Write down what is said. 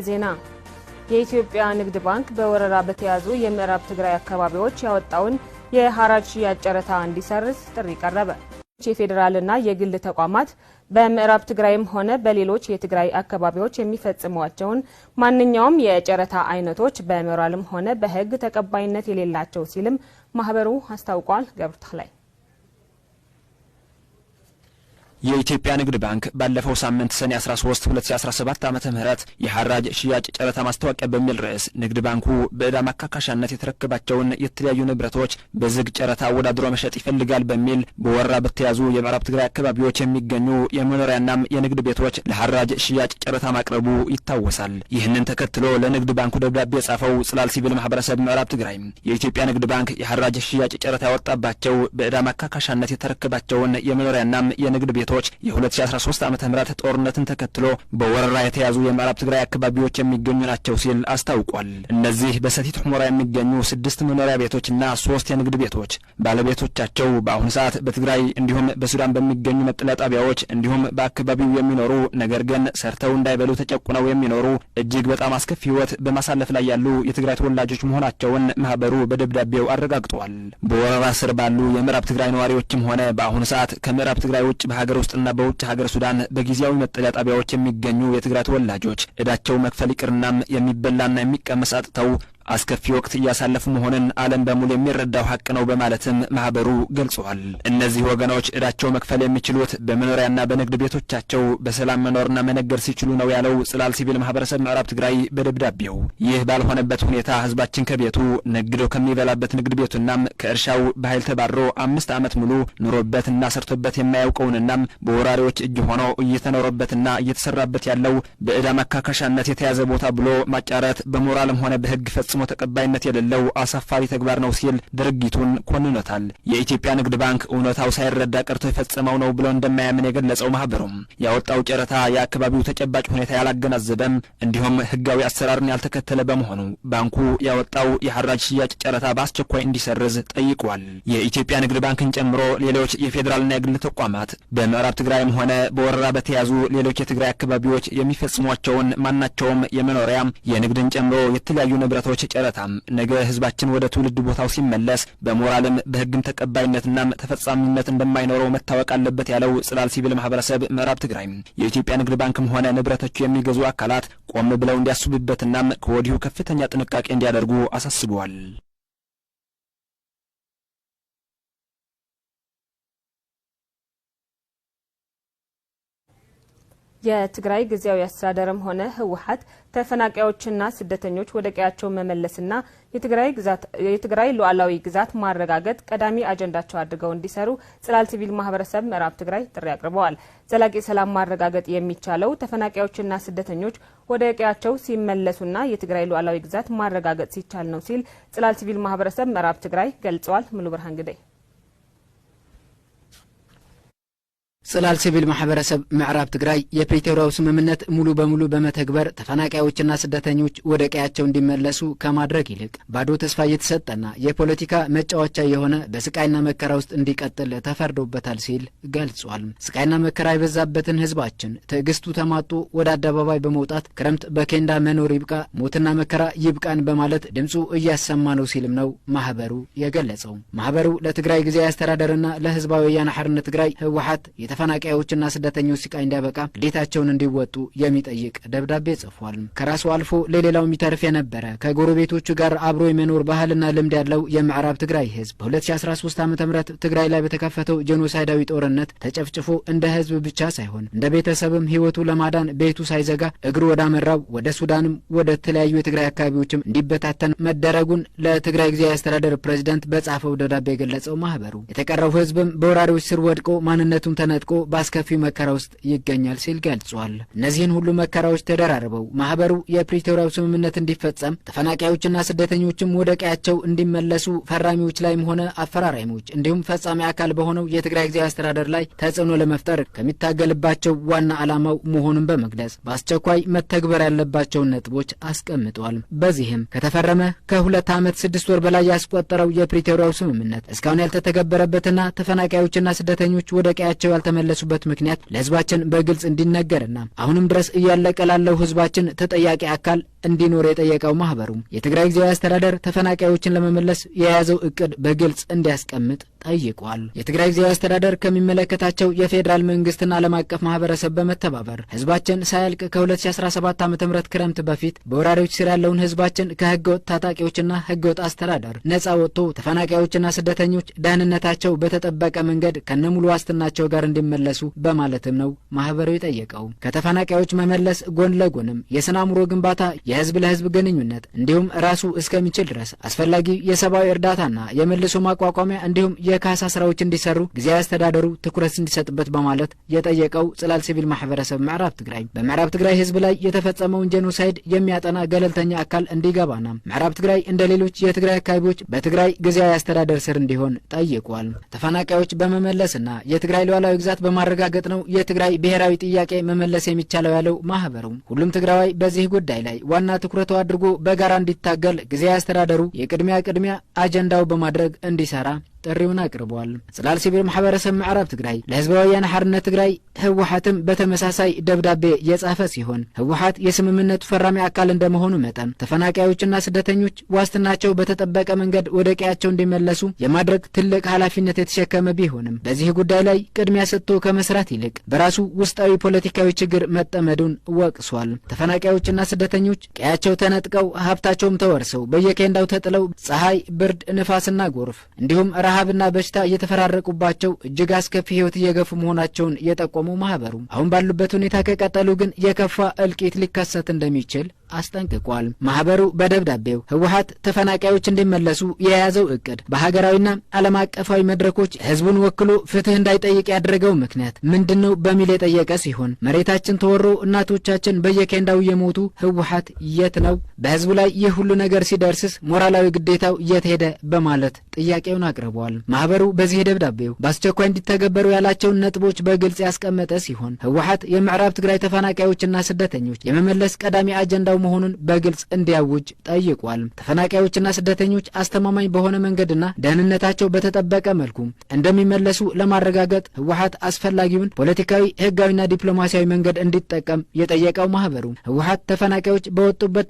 ዜና የኢትዮጵያ ንግድ ባንክ በወረራ በተያዙ የምዕራብ ትግራይ አካባቢዎች ያወጣውን የሐራጅ ሽያጭ ጨረታ እንዲሰርዝ ጥሪ ቀረበ። የፌዴራልና የግል ተቋማት በምዕራብ ትግራይም ሆነ በሌሎች የትግራይ አካባቢዎች የሚፈጽሟቸውን ማንኛውም የጨረታ አይነቶች በሞራልም ሆነ በሕግ ተቀባይነት የሌላቸው ሲልም ማህበሩ አስታውቋል። ገብርታላይ የኢትዮጵያ ንግድ ባንክ ባለፈው ሳምንት ሰኔ 13 2017 ዓመተ ምህረት የሐራጅ ሽያጭ ጨረታ ማስታወቂያ በሚል ርዕስ ንግድ ባንኩ በዕዳ ማካካሻነት የተረከባቸውን የተለያዩ ንብረቶች በዝግ ጨረታ አወዳድሮ መሸጥ ይፈልጋል በሚል በወረራ በተያዙ የምዕራብ ትግራይ አካባቢዎች የሚገኙ የመኖሪያናም የንግድ ቤቶች ለሐራጅ ሽያጭ ጨረታ ማቅረቡ ይታወሳል። ይህንን ተከትሎ ለንግድ ባንኩ ደብዳቤ የጻፈው ጽላል ሲቪል ማህበረሰብ ምዕራብ ትግራይ የኢትዮጵያ ንግድ ባንክ የሐራጅ ሽያጭ ጨረታ ያወጣባቸው በዕዳ ማካካሻነት የተረከባቸውን የመኖሪያናም የንግድ ቤቶች የ2013 ዓመተ ምህረት ጦርነትን ተከትሎ በወረራ የተያዙ የምዕራብ ትግራይ አካባቢዎች የሚገኙ ናቸው ሲል አስታውቋል። እነዚህ በሰቲት ሁመራ የሚገኙ 6 መኖሪያ ቤቶችና 3 የንግድ ቤቶች ባለቤቶቻቸው በአሁኑ ሰዓት በትግራይ እንዲሁም በሱዳን በሚገኙ መጠለያ ጣቢያዎች እንዲሁም በአካባቢው የሚኖሩ ነገር ግን ሰርተው እንዳይበሉ ተጨቁነው የሚኖሩ እጅግ በጣም አስከፊ ሕይወት በማሳለፍ ላይ ያሉ የትግራይ ተወላጆች መሆናቸውን ማህበሩ በደብዳቤው አረጋግጧል። በወረራ ስር ባሉ የምዕራብ ትግራይ ነዋሪዎችም ሆነ በአሁኑ ሰዓት ከምዕራብ ትግራይ ውጭ በሀገር ውስጥና በውጭ ሀገር ሱዳን በጊዜያዊ መጠለያ ጣቢያዎች የሚገኙ የትግራይ ተወላጆች ዕዳቸው መክፈል ይቅርናም የሚበላና የሚቀመስ አጥተው አስከፊ ወቅት እያሳለፉ መሆኑን ዓለም በሙሉ የሚረዳው ሐቅ ነው በማለትም ማህበሩ ገልጿል። እነዚህ ወገኖች ዕዳቸው መክፈል የሚችሉት በመኖሪያና በንግድ ቤቶቻቸው በሰላም መኖርና መነገድ ሲችሉ ነው ያለው ጽላል ሲቪል ማህበረሰብ ምዕራብ ትግራይ በደብዳቤው። ይህ ባልሆነበት ሁኔታ ህዝባችን ከቤቱ ነግዶ ከሚበላበት ንግድ ቤቱናም ከእርሻው በኃይል ተባሮ 5 ዓመት ሙሉ ኑሮበትና ሰርቶበት የማያውቀውንናም በወራሪዎች እጅ ሆኖ እየተኖረበትና እየተሰራበት ያለው በዕዳ ማካካሻነት የተያዘ ቦታ ብሎ ማጫረት በሞራልም ሆነ በሕግ ፈጽሞ ተቀባይነት የሌለው አሳፋሪ ተግባር ነው ሲል ድርጊቱን ኮንኖታል። የኢትዮጵያ ንግድ ባንክ እውነታው ሳይረዳ ቀርቶ የፈጸመው ነው ብሎ እንደማያምን የገለጸው ማህበሩም ያወጣው ጨረታ የአካባቢው ተጨባጭ ሁኔታ ያላገናዘበም እንዲሁም ህጋዊ አሰራርን ያልተከተለ በመሆኑ ባንኩ ያወጣው የሐራጅ ሽያጭ ጨረታ በአስቸኳይ እንዲሰርዝ ጠይቋል። የኢትዮጵያ ንግድ ባንክን ጨምሮ ሌሎች የፌዴራልና የግል ተቋማት በምዕራብ ትግራይም ሆነ በወረራ በተያዙ ሌሎች የትግራይ አካባቢዎች የሚፈጽሟቸውን ማናቸውም የመኖሪያ የንግድን ጨምሮ የተለያዩ ንብረቶች ጨረታም ነገ ህዝባችን ወደ ትውልድ ቦታው ሲመለስ በሞራልም በህግም ተቀባይነትና ተፈጻሚነት እንደማይኖረው መታወቅ አለበት ያለው ጽላል ሲቪል ማህበረሰብ ምዕራብ ትግራይ የኢትዮጵያ ንግድ ባንክም ሆነ ንብረቶቹ የሚገዙ አካላት ቆም ብለው እንዲያስቡበትና ከወዲሁ ከፍተኛ ጥንቃቄ እንዲያደርጉ አሳስበዋል። የትግራይ ጊዜያዊ አስተዳደርም ሆነ ህወሓት ተፈናቃዮችና ስደተኞች ወደ ቀያቸው መመለስና የትግራይ ሉዓላዊ ግዛት ማረጋገጥ ቀዳሚ አጀንዳቸው አድርገው እንዲሰሩ ጽላል ሲቪል ማህበረሰብ ምዕራብ ትግራይ ጥሪ አቅርበዋል። ዘላቂ ሰላም ማረጋገጥ የሚቻለው ተፈናቃዮችና ስደተኞች ወደ ቀያቸው ሲመለሱና የትግራይ ሉዓላዊ ግዛት ማረጋገጥ ሲቻል ነው ሲል ጽላል ሲቪል ማህበረሰብ ምዕራብ ትግራይ ገልጸዋል። ሙሉ ብርሃን ግደይ ጽላል ሲቪል ማህበረሰብ ምዕራብ ትግራይ የፕሪቶሪያው ስምምነት ሙሉ በሙሉ በመተግበር ተፈናቃዮችና ስደተኞች ወደ ቀያቸው እንዲመለሱ ከማድረግ ይልቅ ባዶ ተስፋ እየተሰጠና የፖለቲካ መጫወቻ የሆነ በስቃይና መከራ ውስጥ እንዲቀጥል ተፈርዶበታል ሲል ገልጿል። ስቃይና መከራ የበዛበትን ህዝባችን ትዕግስቱ ተማጦ ወደ አደባባይ በመውጣት ክረምት በኬንዳ መኖር ይብቃ፣ ሞትና መከራ ይብቃን በማለት ድምፁ እያሰማ ነው ሲልም ነው ማህበሩ የገለጸው። ማህበሩ ለትግራይ ጊዜያዊ አስተዳደርና ለህዝባዊ ወያነ ሓርነት ትግራይ ህወሓት ተፈናቃዮችና ስደተኞች ስቃይ እንዲያበቃ ግዴታቸውን እንዲወጡ የሚጠይቅ ደብዳቤ ጽፏል። ከራሱ አልፎ ለሌላው የሚተርፍ የነበረ ከጎረቤቶቹ ጋር አብሮ የመኖር ባህልና ልምድ ያለው የምዕራብ ትግራይ ህዝብ በ2013 ዓ.ም ትግራይ ላይ በተከፈተው ጄኖሳይዳዊ ጦርነት ተጨፍጭፎ እንደ ህዝብ ብቻ ሳይሆን እንደ ቤተሰብም ህይወቱ ለማዳን ቤቱ ሳይዘጋ እግሩ ወዳመራው ወደ ሱዳንም ወደ ተለያዩ የትግራይ አካባቢዎችም እንዲበታተን መደረጉን ለትግራይ ጊዜያዊ አስተዳደር ፕሬዝዳንት በጻፈው ደብዳቤ የገለጸው ማህበሩ የተቀረው ህዝብም በወራሪዎች ስር ወድቆ ማንነቱን ተነጥቆ በአስከፊ መከራ ውስጥ ይገኛል ሲል ገልጿል። እነዚህን ሁሉ መከራዎች ተደራርበው ማህበሩ የፕሪቶሪያው ስምምነት እንዲፈጸም ተፈናቃዮችና ስደተኞችም ወደ ቀያቸው እንዲመለሱ ፈራሚዎች ላይም ሆነ አፈራራሚዎች እንዲሁም ፈጻሚ አካል በሆነው የትግራይ ጊዜያዊ አስተዳደር ላይ ተጽዕኖ ለመፍጠር ከሚታገልባቸው ዋና ዓላማው መሆኑን በመግለጽ በአስቸኳይ መተግበር ያለባቸውን ነጥቦች አስቀምጧል። በዚህም ከተፈረመ ከ2 ዓመት 6 ወር በላይ ያስቆጠረው የፕሪቶሪያው ስምምነት እስካሁን ያልተተገበረበትና ተፈናቃዮችና ስደተኞች ወደ ቀያቸው ያልተመለሱ ያልተመለሱበት ምክንያት ለህዝባችን በግልጽ እንዲነገርና አሁንም ድረስ እያለቀ ላለው ህዝባችን ተጠያቂ አካል እንዲኖር የጠየቀው ማህበሩ የትግራይ ጊዜያዊ አስተዳደር ተፈናቃዮችን ለመመለስ የያዘው እቅድ በግልጽ እንዲያስቀምጥ ጠይቋል። የትግራይ ጊዜያዊ አስተዳደር ከሚመለከታቸው የፌዴራል መንግስትና ዓለም አቀፍ ማህበረሰብ በመተባበር ህዝባችን ሳያልቅ ከ2017 ዓ.ም ክረምት በፊት በወራሪዎች ስር ያለውን ህዝባችን ከህገወጥ ታጣቂዎችና ህገወጥ አስተዳደር ነጻ ወጥቶ ተፈናቃዮችና ስደተኞች ደህንነታቸው በተጠበቀ መንገድ ከነሙሉ ዋስትናቸው ጋር እንዲመለሱ በማለትም ነው ማህበሩ የጠየቀው። ከተፈናቃዮች መመለስ ጎን ለጎንም የስነ አእምሮ ግንባታ፣ የህዝብ ለህዝብ ግንኙነት እንዲሁም ራሱ እስከሚችል ድረስ አስፈላጊ የሰብአዊ እርዳታና የመልሶ ማቋቋሚያ እንዲሁም የካሳ ስራዎች እንዲሰሩ ጊዜያዊ አስተዳደሩ ትኩረት እንዲሰጥበት በማለት የጠየቀው ጽላል ሲቪል ማህበረሰብ ምዕራብ ትግራይ በምዕራብ ትግራይ ህዝብ ላይ የተፈጸመውን ጄኖሳይድ የሚያጠና ገለልተኛ አካል እንዲገባና ምዕራብ ትግራይ እንደ ሌሎች የትግራይ አካባቢዎች በትግራይ ጊዜያዊ አስተዳደር ስር እንዲሆን ጠይቋል። ተፈናቃዮች በመመለስና የትግራይ ሉዓላዊ ግዛት በማረጋገጥ ነው የትግራይ ብሔራዊ ጥያቄ መመለስ የሚቻለው ያለው ማህበሩ ሁሉም ትግራዋይ በዚህ ጉዳይ ላይ ዋና ትኩረቱ አድርጎ በጋራ እንዲታገል ጊዜያዊ አስተዳደሩ የቅድሚያ አጀንዳው በማድረግ እንዲሰራ ጥሪውን አቅርቧል። ጽላል ሲቪል ማህበረሰብ ምዕራብ ትግራይ ለህዝባዊ ወያነ ሓርነት ትግራይ ህወሓትም በተመሳሳይ ደብዳቤ የጻፈ ሲሆን ህወሓት የስምምነቱ ፈራሚ አካል እንደመሆኑ መጠን ተፈናቃዮችና ስደተኞች ዋስትናቸው በተጠበቀ መንገድ ወደ ቀያቸው እንዲመለሱ የማድረግ ትልቅ ኃላፊነት የተሸከመ ቢሆንም በዚህ ጉዳይ ላይ ቅድሚያ ሰጥቶ ከመስራት ይልቅ በራሱ ውስጣዊ ፖለቲካዊ ችግር መጠመዱን ወቅሷል። ተፈናቃዮችና ስደተኞች ቀያቸው ተነጥቀው ሀብታቸውም ተወርሰው በየኬንዳው ተጥለው ፀሐይ፣ ብርድ፣ ንፋስና ጎርፍ እንዲሁም ረሃብና በሽታ እየተፈራረቁባቸው እጅግ አስከፊ ህይወት እየገፉ መሆናቸውን የጠቆመው ማህበሩ አሁን ባሉበት ሁኔታ ከቀጠሉ ግን የከፋ እልቂት ሊከሰት እንደሚችል አስጠንቅቋል። ማህበሩ በደብዳቤው ህወሓት ተፈናቃዮች እንዲመለሱ የያዘው እቅድ በሀገራዊና ዓለም አቀፋዊ መድረኮች ህዝቡን ወክሎ ፍትህ እንዳይጠይቅ ያደረገው ምክንያት ምንድነው በሚል የጠየቀ ሲሆን መሬታችን ተወሮ እናቶቻችን በየኬንዳው የሞቱ ህወሓት የት ነው? በህዝቡ ላይ ይህ ሁሉ ነገር ሲደርስስ ሞራላዊ ግዴታው የት ሄደ? በማለት ጥያቄውን አቅርቧል። ማህበሩ በዚህ ደብዳቤው በአስቸኳይ እንዲተገበሩ ያላቸውን ነጥቦች በግልጽ ያስቀመጠ ሲሆን ህወሓት የምዕራብ ትግራይ ተፈናቃዮችና ስደተኞች የመመለስ ቀዳሚ አጀንዳው መሆኑን በግልጽ እንዲያውጅ ጠይቋል። ተፈናቃዮችና ስደተኞች አስተማማኝ በሆነ መንገድና ደህንነታቸው በተጠበቀ መልኩ እንደሚመለሱ ለማረጋገጥ ህወሓት አስፈላጊውን ፖለቲካዊ፣ ህጋዊና ዲፕሎማሲያዊ መንገድ እንዲጠቀም የጠየቀው ማህበሩ ህወሓት ተፈናቃዮች በወጡበት